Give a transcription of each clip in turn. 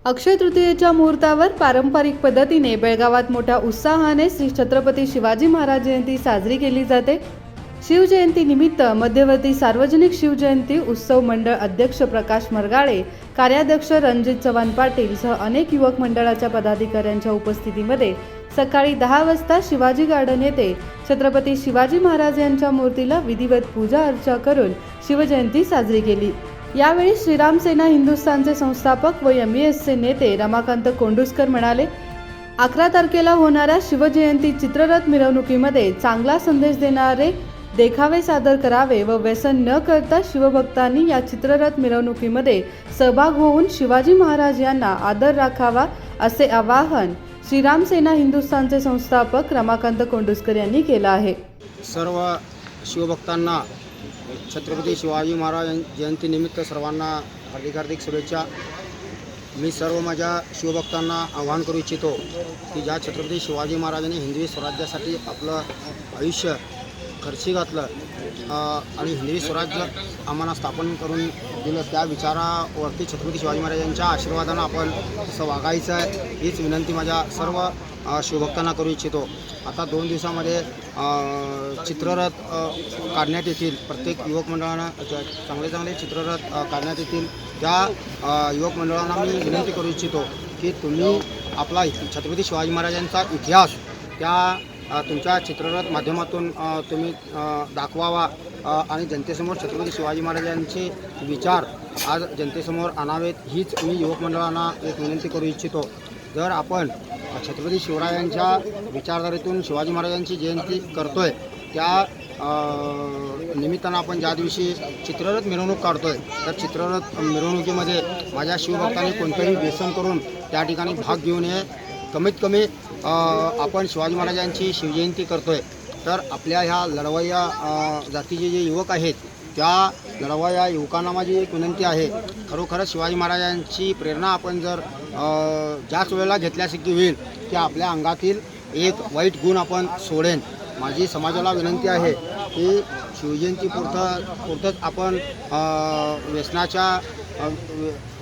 अक्षय तृतीयेच्या मुहूर्तावर पारंपरिक पद्धतीने बेळगावात मोठ्या उत्साहाने श्री छत्रपती शिवाजी महाराज जयंती साजरी केली जाते। शिवजयंती निमित्त मध्यवर्ती सार्वजनिक शिवजयंती उत्सव मंडळ अध्यक्ष प्रकाश मरगाळे, कार्याध्यक्ष रणजित चव्हाण पाटील सह अनेक युवक मंडळाच्या पदाधिकाऱ्यांच्या उपस्थितीमध्ये सकाळी 10 वाजता शिवाजी गार्डन येथे छत्रपती शिवाजी महाराज यांच्या मूर्तीला विधिवत पूजा अर्चा करून शिवजयंती साजरी केली। यावेळी श्रीराम सेना हिंदुस्थानचे संस्थापक व एमईएसचे नेते रमाकांत कोंडुस्कर म्हणाले, 11 तारखेला होणाऱ्या शिवजयंती चित्ररथ मिरवणुकीमध्ये चांगला संदेश देणारे देखावे सादर करावे व व्यसन न करता शिवभक्तांनी या चित्ररथ मिरवणुकीमध्ये सहभाग होऊन शिवाजी महाराज यांना आदर राखावा असे आवाहन श्रीराम सेना हिंदुस्थानचे संस्थापक रमाकांत कोंडुस्कर यांनी केलं आहे। सर्व शिवभक्तांना छत्रपती शिवाजी महाराज जयंतीनिमित्त सर्वांना हार्दिक शुभेच्छा। मी सर्व माझ्या शिवभक्तांना आवाहन करू इच्छितो की ज्या छत्रपती शिवाजी महाराजांनी हिंदवी स्वराज्यासाठी आपलं आयुष्य खर्ची घातलं आणि हिंदवी स्वराज्य आम्हाला स्थापन करून दिलं, त्या विचारावरती छत्रपती शिवाजी महाराजांच्या आशीर्वादानं आपण असं वागायचं आहे, हीच विनंती माझ्या सर्व शिवभक्तांना करू इच्छितो। आता 2 दिवसामध्ये चित्ररथ काढण्यात येतील। प्रत्येक युवक मंडळानं चांगले चित्ररथ काढण्यात येतील। त्या युवक मंडळांना मी विनंती करू इच्छितो की तुम्ही आपला छत्रपती शिवाजी महाराजांचा इतिहास त्या तुमच्या चित्ररथ माध्यमातून तुम्ही दाखवावा आणि जनतेसमोर छत्रपती शिवाजी महाराजांचे विचार आज जनतेसमोर आणावेत, हीच मी युवक मंडळांना एक विनंती करू इच्छितो। जर आपण छत्रपती शिवरायांच्या विचारधारेतून शिवाजी महाराजांची जयंती करतोय, त्या निमित्तानं आपण ज्या दिवशी चित्ररथ मिरवणूक काढतोय, तर चित्ररथ मिरवणुकीमध्ये माझ्या शिवभक्तांनी कोणतंही व्यसन करून त्या ठिकाणी भाग घेऊ नये। कमीत कमी आपण शिवाजी महाराजांची शिवजयंती करतोय, तर आपल्या ह्या लढवय्या जातीचे जे युवक आहेत, त्या लढवय्या युवकांना माझी एक विनंती आहे, खरोखरच शिवाजी महाराजांची प्रेरणा आपण जर ज्याच वेळेला घेतल्यासारखी होईल की आपल्या अंगातील एक वाईट गुण आपण सोडेन। माझी समाजाला विनंती आहे की शिवजयंती पुरतंच आपण व्यसनाच्या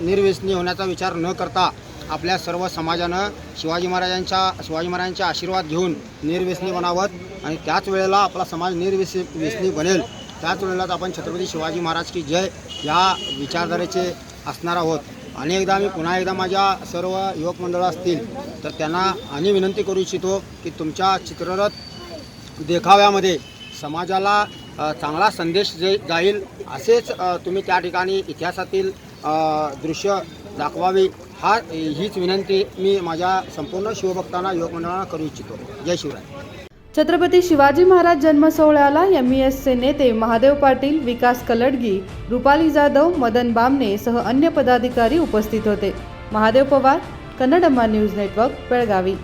निर्व्यसनी होण्याचा विचार न करता आपल्या सर्व समाजानं शिवाजी महाराजांच्या आशीर्वाद घेऊन निर्व्यसनी बनावत आणि त्याच वेळेला आपला समाज निर्व्यसनी बनेल, त्याच वेळेलाच आपण छत्रपती शिवाजी महाराज की जय या विचारधारेचे असणार आहोत। अनेकदा मी पुन्हा एकदा माझ्या सर्व युवक मंडळ असतील तर त्यांना आणि विनंती करू इच्छितो की तुमच्या चित्ररथ देखाव्यामध्ये समाजाला चांगला संदेश जाईल असेच तुम्ही त्या ठिकाणी इतिहासातील दृश्य दाखवावी, हीच विनंती मी माझ्या संपूर्ण शिवभक्तांना युवक मंडळांना करू इच्छितो। जय शिवराय। छत्रपती शिवाजी महाराज जन्म सोहळ्याला एमईएसचे नेते महादेव पाटील, विकास कलडगी, रुपाली जाधव, मदन बामणे सह अन्य पदाधिकारी उपस्थित होते। Mahadev Pawar, Kannadamma news network, Belagavi.